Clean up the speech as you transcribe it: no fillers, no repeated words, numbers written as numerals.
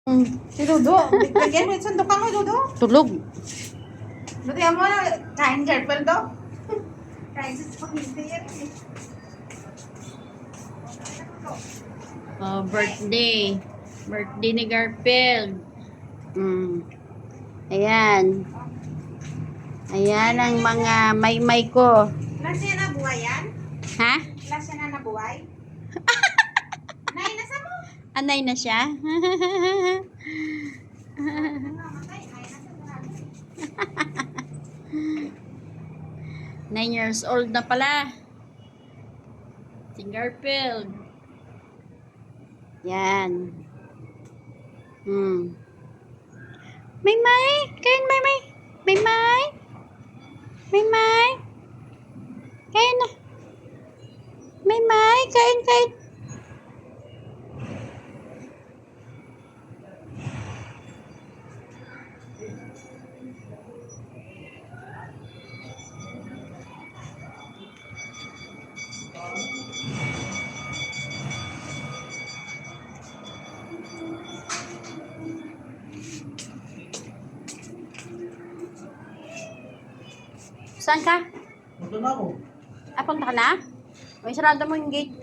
Si Dudo, bigyan mo yung sandok mo, Dudo. Tulog. Dudo, yan mo na, kain Garfield do. Kain sa spaghetti yan. Oh, birthday. Birthday ni Garfield. Ayan. Ayan ang mga may ko. Lasya na buhay yan? Ha? Lasya na nabuhay? Nay, nasa mo? Anay na siya? Namatay, ay, nasa buhay. 9 years old na pala. Si Garfield. Yan. May. Kain, may. May. Kain na. May. Kain. Saan ka? Punta na ako. Punta ka na? May sarado mo yung gate.